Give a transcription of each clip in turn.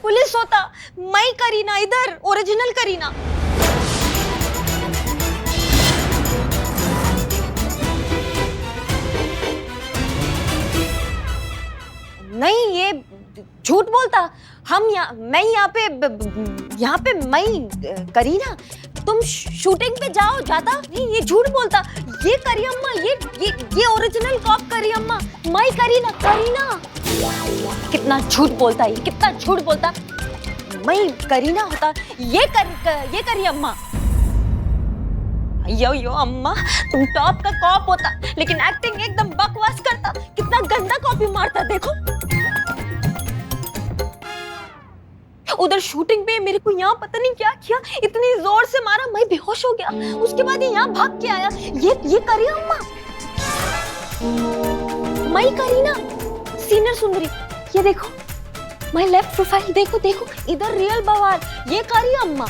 Police होता। मैं करीना, इधर ओरिजिनल करीना। नहीं, ये झूठ बोलता। मैं यहाँ पे मैं करीना, तुम शूटिंग पे जाता नहीं, ये झूठ बोलता। ये करी अम्मा, ये ओरिजिनल कॉप करी अम्मा, मैं करीना। कितना झूठ बोलता है, कितना झूठ बोलता। मैं करीना होता, ये करी अम्मा। यो अम्मा, तुम टॉप का कॉप होता, लेकिन एक्टिंग एकदम बकवास करता। कितना गंदा कॉपी मारता देखो। उधर शूटिंग पे मेरे को यहाँ पता नहीं क्या किया, इतनी जोर से मारा, मैं बेहोश हो गया। उसके बाद ये यहाँ भाग के आया। ये करी अम्मा, मैं करीना, सीनियर सुंदरी। ये देखो माय लेफ्ट प्रोफाइल, देखो इधर रियल बवाल, ये करी अम्मा।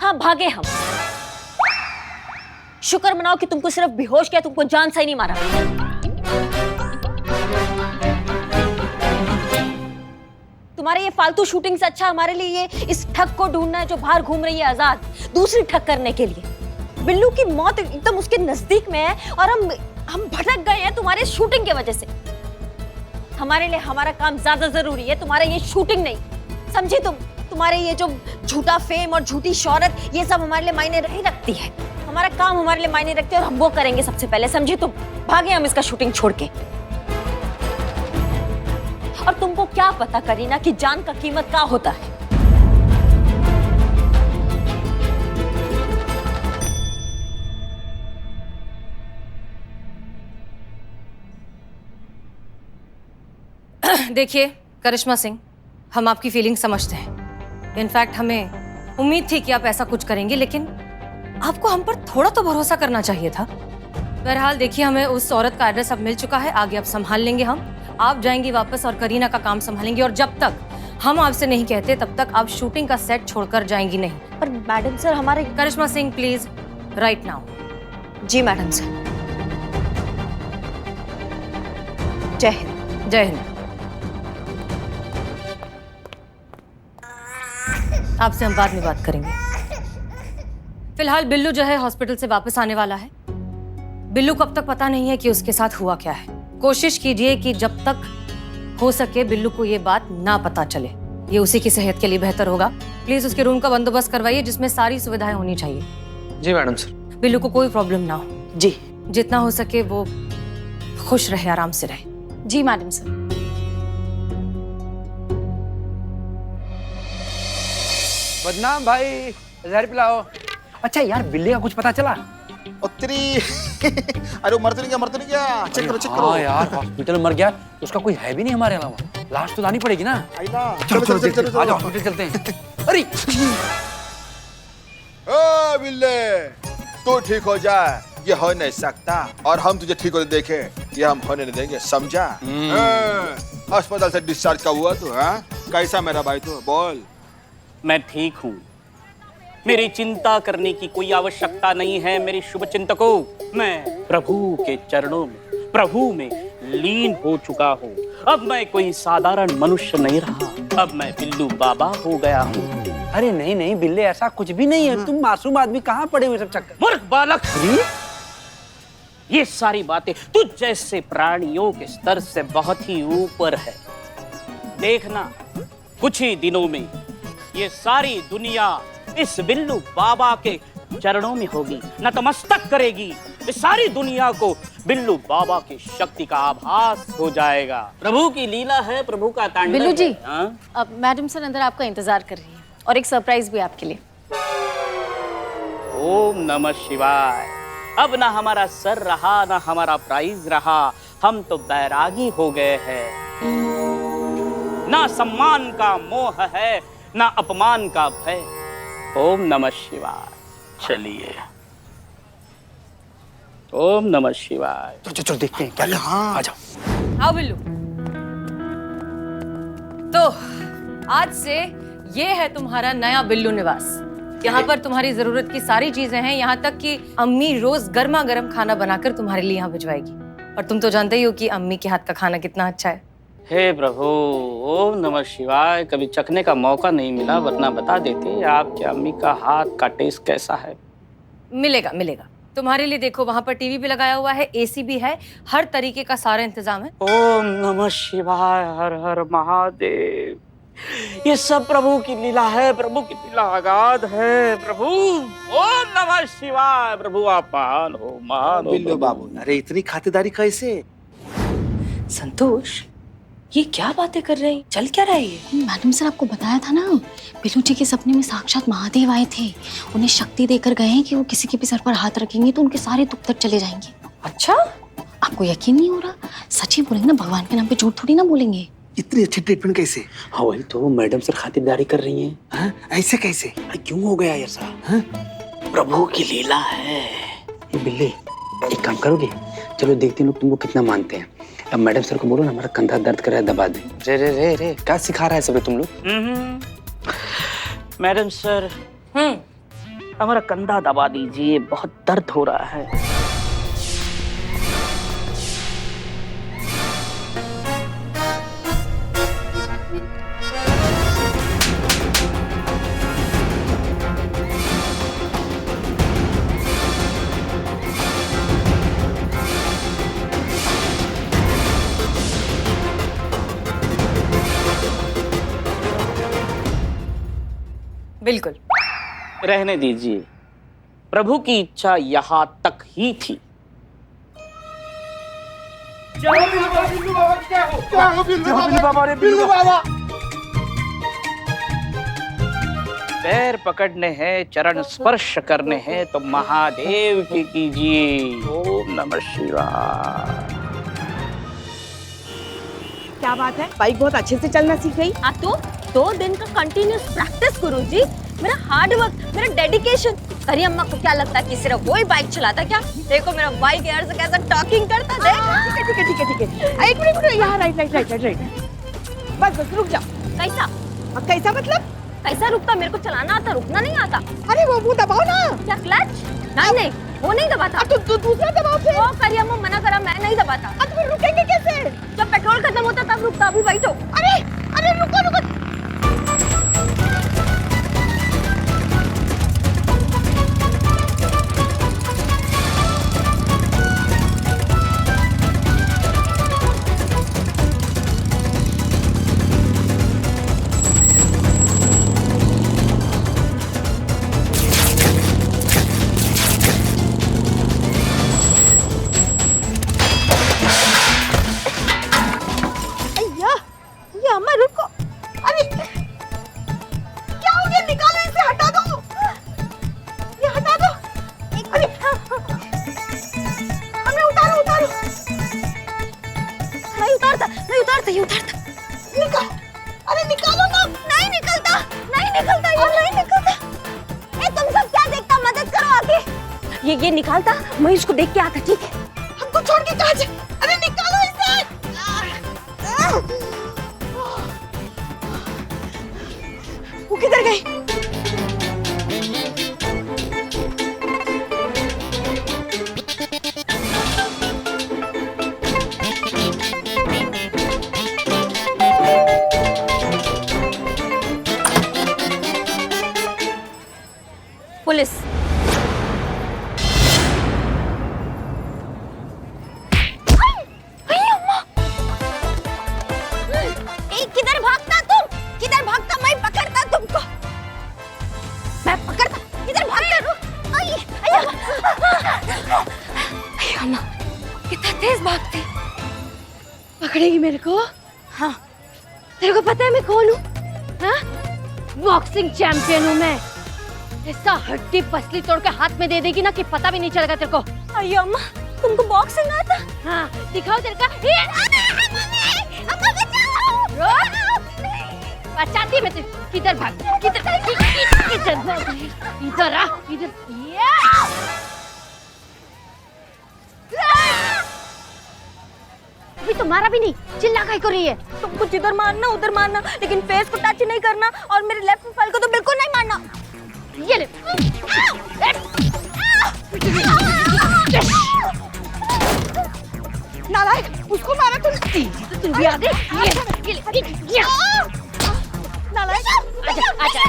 हाँ, भागे हम। शुक्र मनाओ कि तुमको सिर्फ बेहोश किया, तुमको जान से ही नहीं मारा। तुम्हारे ये फालतू शूटिंग से अच्छा हमारे लिए ये इस ठग को ढूंढना है जो बाहर घूम रही है आजाद, दूसरी ठग करने के लिए। बिल्लू की मौत एकदम उसके नजदीक में है और हम भटक गए हैं तुम्हारे शूटिंग की वजह से। हमारे लिए हमारा काम ज्यादा जरूरी है, तुम्हारे ये शूटिंग नहीं, समझी तुम? तुम्हारे ये जो झूठा फेम और झूठी शोहरत, ये सब हमारे लिए मायने नहीं रखती है। हमारा काम हमारे लिए मायने रखते हैं और हम वो करेंगे सबसे पहले, समझी तुम? भागे हम इसका शूटिंग छोड़ के। और तुमको क्या पता करीना कि जान का कीमत क्या होता है? देखिए करिश्मा सिंह, हम आपकी फीलिंग समझते हैं। इनफैक्ट हमें उम्मीद थी कि आप ऐसा कुछ करेंगे, लेकिन आपको हम पर थोड़ा तो भरोसा करना चाहिए था। बहरहाल देखिए, हमें उस औरत का एड्रेस अब मिल चुका है, आगे अब संभाल लेंगे हम। आप जाएंगी वापस और करीना का काम संभालेंगे, और जब तक हम आपसे नहीं कहते तब तक आप शूटिंग का सेट छोड़कर जाएंगी नहीं। पर मैडम सर, हमारे Karishma Singh please, right now. जी मैडम सर। जय हिंद। जय हिंद। आपसे हम बाद में बात करेंगे। फिलहाल बिल्लू जो है हॉस्पिटल से वापस आने वाला है। बिल्लू को अब तक पता नहीं है कि उसके साथ हुआ क्या है। कोशिश कीजिए कि जब तक हो सके बिल्लू को ये बात ना पता चले, ये उसी की सेहत के लिए बेहतर होगा। प्लीज उसके रूम का बंदोबस्त करवाइए जिसमें सारी सुविधाएं होनी चाहिए। जी मैडम सर। बिल्लू को कोई प्रॉब्लम ना हो। जी। जितना हो सके वो खुश रहे, आराम से रहे। जी मैडम सर। बदनाम भाई, जहर पिलाओ। अच्छा यार, बिल्ली का कुछ पता चला? उत्तरी अरे मर तो नहीं गया, चेक करो। हाँ यार, हॉस्पिटल मर गया तो उसका कोई है भी नहीं हमारे अलावा। लाश तो लानी पड़ेगी ना। चलो आज हॉस्पिटल चलते हैं। अरे ओ बिल्ले, तू ठीक हो जा, ये हो नहीं सकता, और हम तुझे ठीक होते देखे ये हम होने नहीं देंगे, समझा? अस्पताल से डिस्चार्ज कब हुआ तू? कैसा मेरा भाई तू? बोल। मैं ठीक हूँ, मेरी चिंता करने की कोई आवश्यकता नहीं है मेरे शुभ चिंतकों। मैं प्रभु के चरणों में, प्रभु में लीन हो चुका हूँ। अब मैं कोई साधारण मनुष्य नहीं रहा, अब मैं बिल्लू बाबा हो गया हूँ। अरे नहीं नहीं बिल्ले, ऐसा कुछ भी नहीं है। तुम मासूम आदमी, कहाँ पड़े हुए सब चक्कर? मूर्ख बालक, ये सारी बातें तुझ जैसे प्राणियों के स्तर से बहुत ही ऊपर है। देखना, कुछ ही दिनों में ये सारी दुनिया इस बिल्लू बाबा के चरणों में होगी, नतमस्तक करेगी। इस सारी दुनिया को बिल्लू बाबा की शक्ति का आभास हो जाएगा। प्रभु की लीला है, प्रभु का तांडव। बिल्लू जी, हाँ? अब मैडम सर अंदर आपका इंतजार कर रही है और एक सरप्राइज भी आपके लिए। ओम नमः शिवाय। अब ना हमारा सर रहा, ना हमारा प्राइज रहा, हम तो बैरागी हो गए हैं। ना सम्मान का मोह है, ना अपमान का भय। ओम नमः शिवाय। चलिए, ओम नमः शिवाय। चलो देखते हैं क्या। हाँ, आ जाओ। आओ बिल्लू। तो आज से ये है तुम्हारा नया बिल्लू निवास। यहाँ पर तुम्हारी जरूरत की सारी चीजें हैं, यहाँ तक कि अम्मी रोज गर्मा गर्म खाना बनाकर तुम्हारे लिए यहाँ भिजवाएगी। और तुम तो जानते ही हो कि अम्मी के हाथ का खाना कितना अच्छा है। हे प्रभु, ओम नमः शिवाय। कभी चखने का मौका नहीं मिला, वरना बता देते आपके अम्मी का हाथ का टेस्ट कैसा है। मिलेगा मिलेगा तुम्हारे लिए। देखो वहां पर टीवी भी लगाया हुआ है, एसी भी है, हर तरीके का सारा इंतजाम है। ओम नमः शिवाय, हर हर महादेव। ये सब प्रभु की लीला है, प्रभु की लीला अगाध है। प्रभु ओम नमः शिवाय। प्रभु आप महान हो, महान हो। बिल्लू बाबू, अरे इतनी खातिरदारी कैसे? संतोष, ये क्या बातें कर रहे हैं? चल क्या रहा है ये? मैडम सर आपको बताया था ना, बिल्लू जी के सपने में साक्षात महादेव आए थे। उन्हें शक्ति देकर गए हैं कि वो किसी के भी सर पर हाथ रखेंगे तो उनके सारे दुख तक चले जाएंगे। अच्छा, आपको यकीन नहीं हो रहा? सच ही बोलेंगे ना, भगवान के नाम पे झूठ थोड़ी ना बोलेंगे। इतनी अच्छी ट्रीटमेंट कैसे? हाँ वही तो, मैडम सर खातिरदारी कर रही हैं। हाँ? ऐसे कैसे? क्यों हो गया ऐसा? हाँ? प्रभु की लीला है। ये बिल्ली, एक काम करोगे? चलो देखते हैं लोग तुमको कितना मानते हैं। अब मैडम सर को बोलो ना, हमारा कंधा दर्द कर रहा है, दबा दे। रे रे रे रे, क्या सिखा रहा है सब तुम लोग? मैडम सर, हमारा कंधा दबा दीजिए, बहुत दर्द हो रहा है। बिल्कुल रहने दीजिए, प्रभु की इच्छा यहाँ तक ही थी। पैर पकड़ने हैं, चरण स्पर्श करने हैं तो महादेव की कीजिए। ओम नमः शिवाय। क्या बात है, बाइक बहुत अच्छे से चलना सीख गई। हाँ तो 2 दिन का कंटिन्यूस प्रैक्टिस गुरुजी, मेरा हार्ड वर्क, मेरा डेडिकेशन। अरे अम्मा को क्या लगता है कि सिर्फ वो ही बाइक चलाता क्या? देखो मेरा बाइक यार से कैसा टॉकिंग करता, देख। ठीक है ठीक है ठीक है ठीक है। एक मिनट, यहाँ right right right right right. बस बस रुक जाओ। कैसा? अब कैसा मतलब? कैसा रुकता? मेरे को चलाना आता, रुकना नहीं आता। अरे वो दबाओ ना। क्या क्लच? नहीं नहीं, वो नहीं दबाता। अब तो दूसरा दबाओ फिर। वो करिए अम्मा, मना करा, मैं नहीं दबाता। अब फिर रुकेंगे कैसे? जब पेट्रोल खत्म होता तब रुकता, अभी बैठो। अरे अरे रुको रुको। अम्मा रुको। अरे क्या हो गया? निकालो इसे, हटा दो, ये हटा दो। अरे हमें उतारो उतारो। नहीं उतारता, नहीं उतारता, ये उतारता। निकाल, अरे निकालो ना। नहीं निकलता, नहीं निकलता, ये नहीं निकलता। ए तुम सब क्या देखता, मदद करो आके। ये निकालता, मैं इसको देख के आता, ठीक है? हमको छोड़ के कहाँ जाए? अरे निकालो इसे। वो किधर गई? पुलिस। किधर भागता तुम? किधर भागता? मैं पकड़ता तुमको, मैं पकड़ता। किधर भागता? अम्मा कितना तेज भागती। पकड़ेगी मेरे को? हाँ, तेरे को पता है मैं कौन हूँ? हाँ? बॉक्सिंग चैंपियन हूँ मैं। ऐसा हड्डी पसली तोड़ के हाथ में दे देगी ना कि पता भी नहीं चलेगा तेरे को। अयो अम्मा, तुमको बॉक्सिंग आता? हाँ, दिखाओ तेरे का। बचाती मैं तुझे। किधर भाग? किधर भाग? इधर आ, इधर। अभी तो मारा भी नहीं, चिल्ला काहे को रही है? तुमको जिधर मारना उधर मारना, लेकिन फेस को टच नहीं करना और मेरे लेफ्ट प्रोफाइल को तो बिल्कुल नहीं मारना। ये ले। नालायक, उसको मारा तूने। तुम भी आ गई। ये नालायक, आजा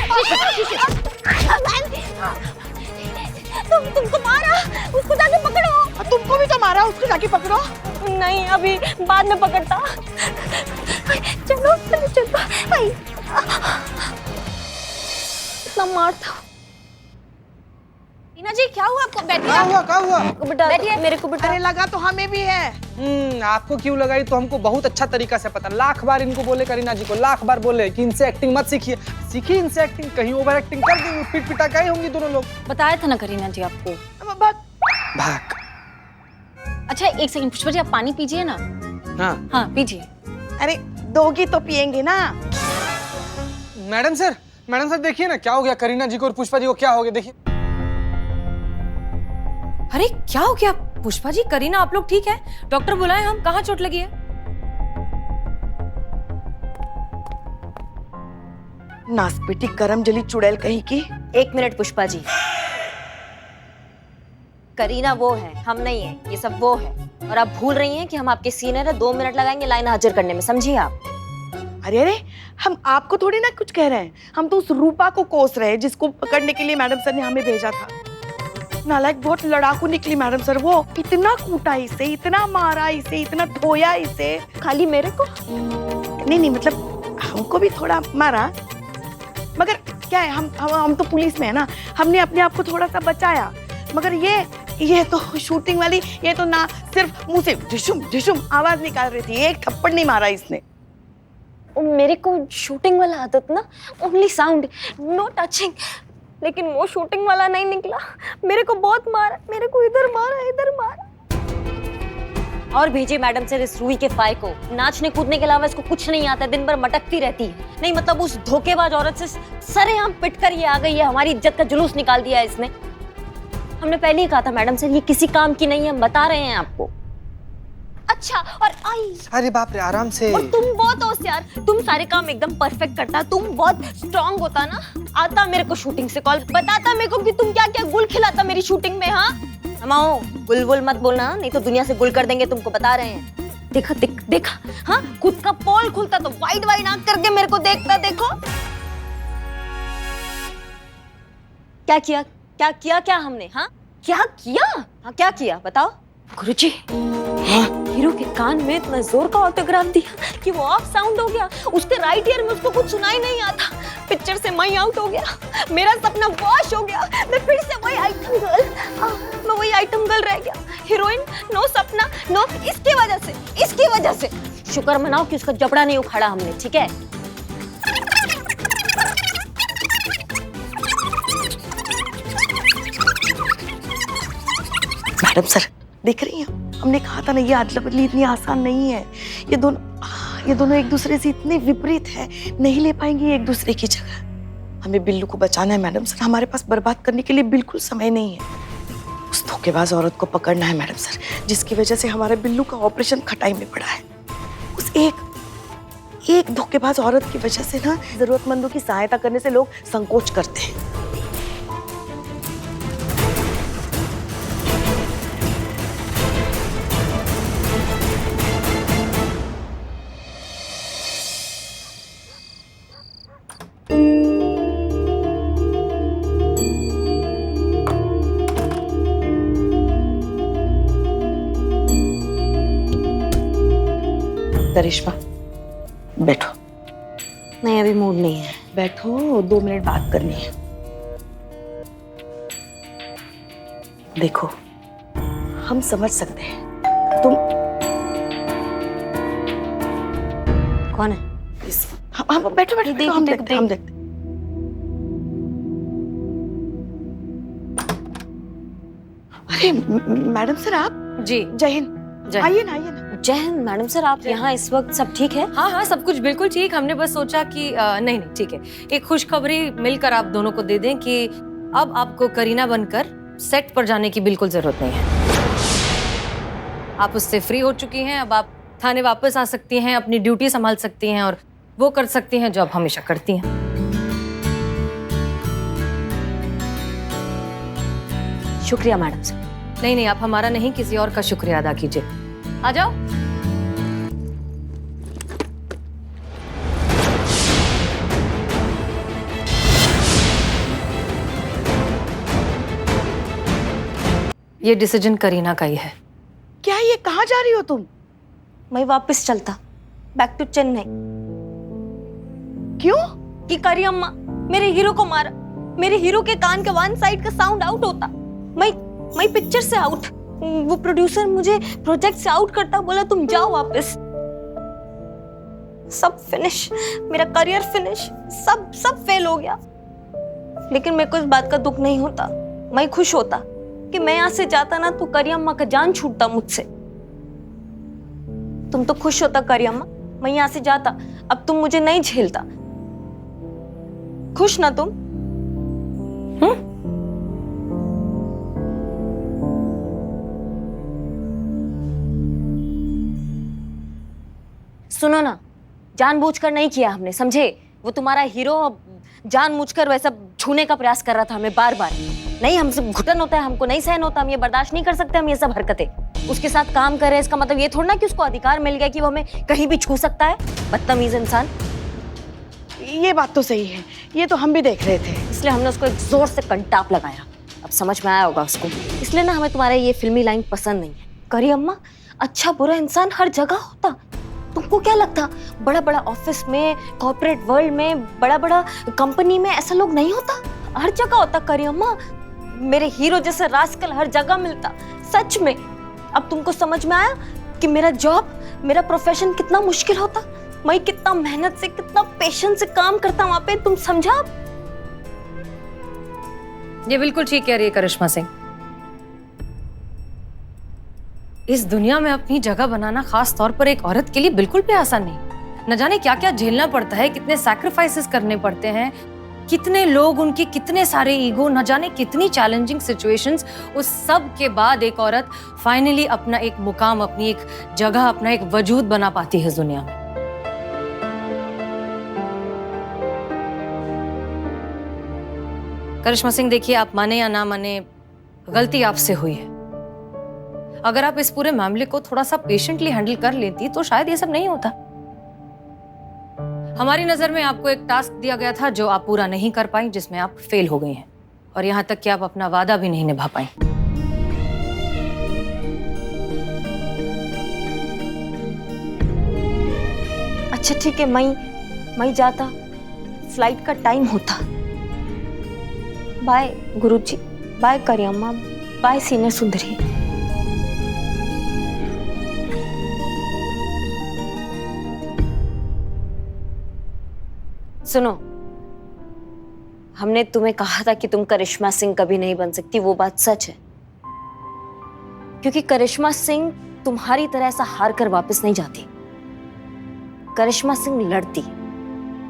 तुमको मारा, उसको जाके पकड़ो। तुमको भी तो मारा, उसको जाके पकड़ो। नहीं, अभी बाद में पकड़ता। चलो चलो चलो। आई। इतना मारता। रीना जी क्या हुआ आपको? बैठिए। क्या हुआ बेटा बैठिए, मेरे को बेटा। अरे लगा तो हमें भी है। आपको क्यों लगाई तो हमको बहुत अच्छा तरीका से पता। लाख बार इनको बोले, करीना जी को लाख बार बोले कि इनसे एक्टिंग मत सीखिए। सीखिए इनसे एक्टिंग, कहीं ओवर एक्टिंग कर देंगे, पिट पिटा गए होंगी दोनों लोग। बताया था ना करीना जी आपको। भाग। अच्छा एक सेकंड पुष्पा जी, आप पानी पीजिए ना। हाँ हाँ पीजिए। अरे दोगी तो पियेंगे ना। मैडम सर देखिए ना क्या हो गया करीना जी को और पुष्पा जी को, क्या हो गया देखिए। अरे क्या हो गया पुष्पा जी? करीना आप लोग ठीक है? डॉक्टर बुलाए हम। कहाँ चोट लगी है? नासपीटी करम जली चुड़ैल कहीं की। 1 मिनट पुष्पा जी। करीना वो है, हम नहीं है। ये सब वो है। और आप भूल रही हैं कि हम आपके सीनियर है। 2 मिनट लगाएंगे लाइन हाजिर करने में, समझिए आप। अरे हम आपको थोड़ी ना कुछ कह रहे हैं, हम तो उस रूपा को कोस रहे हैं जिसको पकड़ने के लिए मैडम सर ने हमें भेजा था। नालायक बहुत लड़ाकू निकली मैडम सर। वो इतना कूटा इसे, इतना मारा इसे, इतना धोया इसे। खाली मेरे को? नहीं मतलब हमको भी थोड़ा मारा, मगर क्या है, हम तो पुलिस में है ना, हमने अपने आप को थोड़ा सा बचाया। मगर ये तो शूटिंग वाली, ये तो ना सिर्फ मुंह से ढिशुम ढिशुम आवाज निकाल रही थी, एक थप्पड़ नहीं मारा इसने। मेरे को शूटिंग वाला आदत ना, ओनली साउंड, नो टचिंग। लेकिन वो शूटिंग वाला नहीं निकला। मेरे को बहुत मारा, मेरे को इधर मारा, इधर मारा। और भेजिए मैडम सर इस रूही के फाय को। नाचने कूदने के अलावा इसको कुछ नहीं आता, दिन भर मटकती रहती है। नहीं मतलब उस धोखेबाज औरत से सरेआम पिट कर ये आ गई है, हमारी इज्जत का जुलूस निकाल दिया है इसने। हमने पहले ही कहा था मैडम सर ये किसी काम की नहीं है, हम बता रहे हैं आपको। अच्छा और आई। अरे बाप रे, आराम से। और तुम बहुत होशियार, तुम सारे काम एकदम परफेक्ट करता, तुम बहुत स्ट्रांग होता ना। आता मेरे को शूटिंग से कॉल, बताता मेरे को कि तुम क्या क्या गुल खिलाता मेरी शूटिंग में। हाँ अमाओ, गुल मत बोलना, नहीं तो दुनिया से गुल कर देंगे तुमको, बता रहे हैं। देखा हाँ, खुद का पोल खुलता तो वाइड आंख करके मेरे को देखता। देखो क्या किया हमने। हाँ क्या किया बताओ। गुरुजी हीरो के कान में इतना जोर का ऑटोग्राफ दिया कि वो ऑफ साउंड हो गया। उसके राइट ईयर में उसको कुछ सुनाई नहीं आता। पिक्चर से मैं आउट हो गया, मेरा सपना वॉश हो गया। मैं फिर से वही आइटम गर्ल रह गया। हीरोइन नो सपना नो। इसकी वजह से शुक्र मनाओ कि उसका जबड़ा नहीं उखाड़ा हमने, ठीक है। मैडम सर देख रही हैं, हमने कहा था ना ये अदला बदली इतनी आसान नहीं है। ये दोनों एक दूसरे से इतने विपरीत है, नहीं ले पाएंगे एक दूसरे की जगह। हमें बिल्लू को बचाना है मैडम सर, हमारे पास बर्बाद करने के लिए बिल्कुल समय नहीं है। उस धोखेबाज औरत को पकड़ना है मैडम सर, जिसकी वजह से हमारे बिल्लू का ऑपरेशन खटाई में पड़ा है। उस एक धोखेबाज औरत की वजह से ना जरूरतमंदों की सहायता करने से लोग संकोच करते हैं। करिश्मा बैठो। नहीं अभी मूड नहीं है। बैठो, 2 मिनट बात करनी है। देखो हम समझ सकते हैं तुम कौन है? हम बैठो हम देखते हैं। अरे मैडम सर आप जी जय हिंद। आइए ना। जय हिंद मैडम सर, आप यहाँ इस वक्त सब ठीक है? हाँ सब कुछ बिल्कुल ठीक। हमने बस सोचा कि नहीं ठीक है, एक खुशखबरी मिलकर आप दोनों को दे दें कि अब आपको करीना बनकर सेट पर जाने की बिल्कुल जरूरत नहीं है। आप उससे फ्री हो चुकी हैं। अब आप थाने वापस आ सकती हैं, अपनी ड्यूटी संभाल सकती हैं और वो कर सकती हैं जो आप हमेशा करती हैं। शुक्रिया मैडम सर। नहीं नहीं, आप हमारा नहीं किसी और का शुक्रिया अदा कीजिए। आ जाओ। ये डिसीजन करीना का ही है। क्या ये कहाँ जा रही हो तुम? मैं वापस चलता, बैक टू चेन्नई। क्यों? कि करी अम्मा मेरे हीरो को मारा, मेरे हीरो के कान के वन साइड का साउंड आउट होता, मैं पिक्चर से आउट, वो प्रोड्यूसर मुझे प्रोजेक्ट से आउट करता, बोला तुम जाओ वापस। सब फिनिश, मेरा करियर फिनिश, सब फेल हो गया। लेकिन मेरे को इस बात का दुख नहीं होता, मैं खुश होता कि मैं यहाँ से जाता ना तो करी अम्मा का जान छूटता मुझसे। तुम तो खुश होता करी अम्मा, मैं यहाँ से जाता, अब तुम मुझे नहीं झेलता। खुश ना तुम? सुनो ना, जानबूझकर नहीं किया हमने, समझे? वो तुम्हारा हीरो जानबूझकर वैसा छूने का प्रयास कर रहा था हमें बार बार। नहीं, हमसे घुटन होता है, हमको नहीं सहन होता, हम ये बर्दाश्त नहीं कर सकते, हम ये सब हरकतें। उसके साथ काम कर रहे हैं, इसका मतलब ये थोड़ा ना कि उसको अधिकार मिल गया कि वो हमें कहीं भी छू सकता है, बदतमीज इंसान। ये बात तो सही है, ये तो हम भी देख रहे थे, इसलिए हमने उसको एक जोर से कंटाप लगाया। अब समझ में आया होगा उसको। इसलिए ना हमें तुम्हारे ये फिल्मी लाइन पसंद नहीं है। करी अम्मा, अच्छा बुरा इंसान हर जगह होता। तुमको क्या लगता बड़ा बड़ा ऑफिस में, कॉर्पोरेट वर्ल्ड में, बड़ा बड़ा कंपनी में ऐसा लोग नहीं होता? हर जगह होता करी अम्मा। मेरे हीरो जैसा रास्कल हर जगह मिलता, सच में। अब तुमको समझ में आया कि मेरा जॉब, मेरा प्रोफेशन कितना मुश्किल होता, मैं कितना मेहनत से, कितना पेशेंस से काम करता वहां पे, तुम समझा? ये बिल्कुल ठीक कह रही है करिश्मा सिंह। इस दुनिया में अपनी जगह बनाना खास तौर पर एक औरत के लिए बिल्कुल भी आसान नहीं। न जाने क्या क्या झेलना पड़ता है, कितने सैक्रिफाइसेस करने पड़ते हैं, कितने लोग, उनके कितने सारे ईगो, न जाने कितनी चैलेंजिंग सिचुएशंस। उस सब के बाद एक औरत फाइनली अपना एक मुकाम, अपनी एक जगह, अपना एक वजूद बना पाती है इस दुनिया में। करिश्मा सिंह, देखिए, आप माने या ना माने, गलती आपसे हुई है। अगर आप इस पूरे मामले को थोड़ा सा पेशेंटली हैंडल कर लेती तो शायद ये सब नहीं होता। हमारी नजर में आपको एक टास्क दिया गया था जो आप पूरा नहीं कर पाई, जिसमें आप फेल हो गई हैं, और यहाँ तक कि आप अपना वादा भी नहीं निभा पाई। अच्छा ठीक है, मैं जाता, फ्लाइट का टाइम होता। बाय गुरुजी, बाय करी अम्मा, बाय सीनियर सुंदरी। सुनो, हमने तुम्हें कहा था कि तुम करिश्मा सिंह कभी नहीं बन सकती, वो बात सच है। क्योंकि करिश्मा सिंह तुम्हारी तरह ऐसा हार कर वापस नहीं जाती। करिश्मा सिंह लड़ती,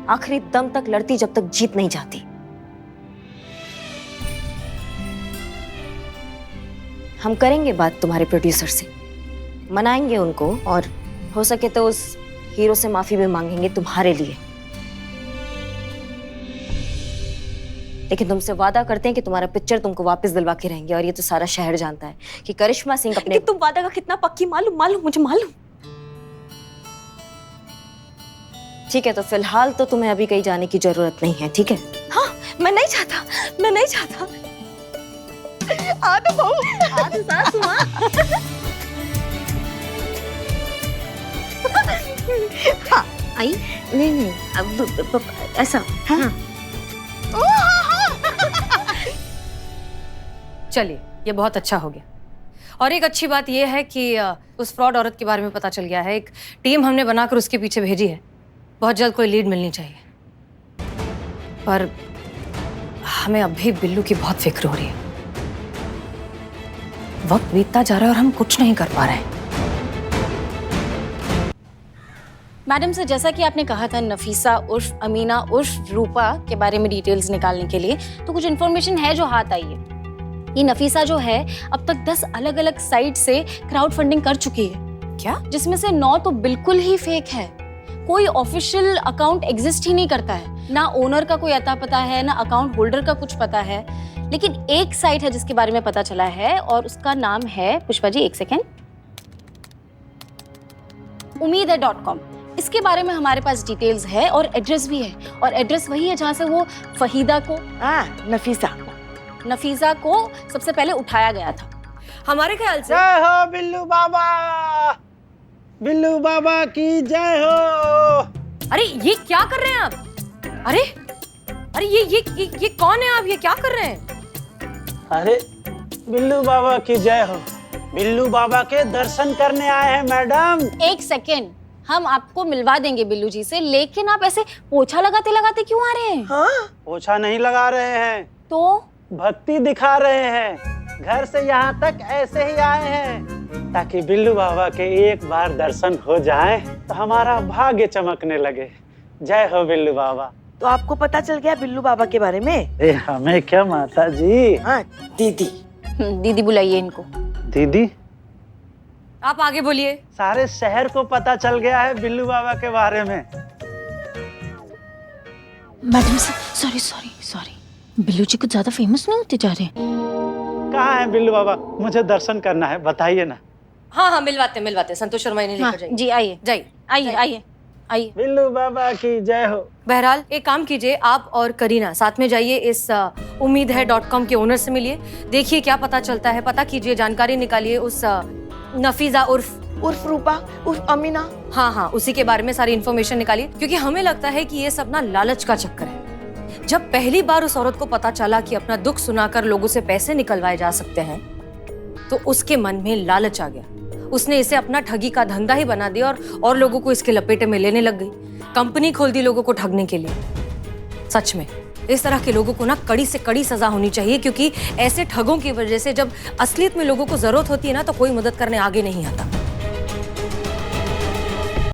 आखिरी दम तक लड़ती, जब तक जीत नहीं जाती। हम करेंगे बात तुम्हारे प्रोड्यूसर से, मनाएंगे उनको, और हो सके तो उस हीरो से माफी भी मांगेंगे तुम्हारे लिए। लेकिन तुमसे वादा करते हैं कि तुम्हारा पिक्चर तुमको वापस दिलवा के रहेंगे, और ये तो सारा शहर जानता है कि करिश्मा सिंह अपने। तुम वादा का कितना पक्की, मालूम मुझे मालूम। ठीक है, तो फिलहाल तो तुम्हें अभी कहीं जाने की जरूरत नहीं है, ठीक है? हाँ, मैं नहीं चाहता। आ तो बहू, आ तो सासू माँ। हाँ, आई? नहीं, अब ऐसा। हाँ। चलिए, ये बहुत अच्छा हो गया। और एक अच्छी बात यह है कि उस फ्रॉड औरत के बारे में पता चल गया है। एक टीम हमने बनाकर उसके पीछे भेजी है। बहुत जल्द कोई लीड मिलनी चाहिए। पर हमें अब भी बिल्लू की बहुत फिक्र हो रही है। वक्त बीतता जा रहा है और हम कुछ नहीं कर पा रहे हैं। मैडम सर, जैसा कि आपने कहा था नफीसा उर्फ अमीना उर्फ रूपा के बारे में डिटेल्स निकालने के लिए, तो कुछ इन्फॉर्मेशन है जो हाथ आई है। ये नफीसा जो है अब तक 10 अलग अलग साइट से क्राउड फंडिंग कर चुकी है। क्या? जिसमें से 9 तो बिल्कुल ही फेक है। कोई ऑफिशियल अकाउंट एग्जिस्ट ही नहीं करता है, ना ओनर का कोई अता पता है, ना अकाउंट होल्डर का कुछ पता है। लेकिन एक साइट है जिसके बारे में पता चला है और उसका नाम है, पुष्पा जी एक सेकेंड, umeed.com। इसके बारे में हमारे पास डिटेल्स है और एड्रेस भी है, और एड्रेस वही है जहाँ से वो फहीदा को, हाँ नफीसा को सबसे पहले उठाया गया था। हमारे ख्याल से जय हो बिल्लू बाबा, बिल्लू बाबा की जय हो। अरे ये क्या कर रहे हैं आप? अरे अरे ये कौन है आप? ये क्या कर रहे हैं? अरे बिल्लू बाबा की जय हो, बिल्लू बाबा के दर्शन करने आए हैं मैडम। एक सेकेंड, हम आपको मिलवा देंगे बिल्लू जी से, लेकिन आप ऐसे पोछा लगाते लगाते क्यों आ रहे हैं? हाँ पोछा नहीं लगा रहे हैं, तो भक्ति दिखा रहे हैं। घर से यहाँ तक ऐसे ही आए हैं ताकि बिल्लू बाबा के एक बार दर्शन हो जाए तो हमारा भाग्य चमकने लगे। जय हो बिल्लू बाबा। तो आपको पता चल गया बिल्लू बाबा के बारे में? हमें क्या माता जी। हाँ दीदी। दीदी बुलाइए इनको। दीदी, आप आगे बोलिए। सारे शहर को पता चल गया है बिल्लू बाबा के बारे में। Madam sorry sorry sorry, Billu ji कुछ ज्यादा फेमस नहीं होते जा रहे हैं? कहाँ है बिल्लू बाबा? मुझे दर्शन करना है, बताइए ना। हाँ मिलवाते, संतोष शर्मा इन्हें लेकर जाइए। जी आइए, जाइए आइए। बिल्लू बाबा की जय हो। बहरहाल एक काम कीजिए, आप और करीना साथ में जाइए, इस umeed.com के ओनर से मिलिए, देखिए क्या पता चलता है, पता कीजिए, जानकारी निकालिए उस नफीसा उर्फ रूपा उर्फ अमीना। हाँ उसी के बारे में सारी इन्फॉर्मेशन निकालिए, क्योंकि हमें लगता है कि ये सब ना लालच का चक्कर है। जब पहली बार उस औरत को पता चला कि अपना दुख सुनाकर लोगों से पैसे निकलवाए जा सकते हैं, तो उसके मन में लालच आ गया। उसने इसे अपना ठगी का धंधा ही बना दिया और लोगों को इसके लपेटे में लेने लग गई। कंपनी खोल दी लोगों को ठगने के लिए। सच में इस तरह के लोगों को ना कड़ी से कड़ी सजा होनी चाहिए, क्योंकि ऐसे ठगों की वजह से जब असलियत में लोगों को जरूरत होती है ना, तो कोई मदद करने आगे नहीं आता।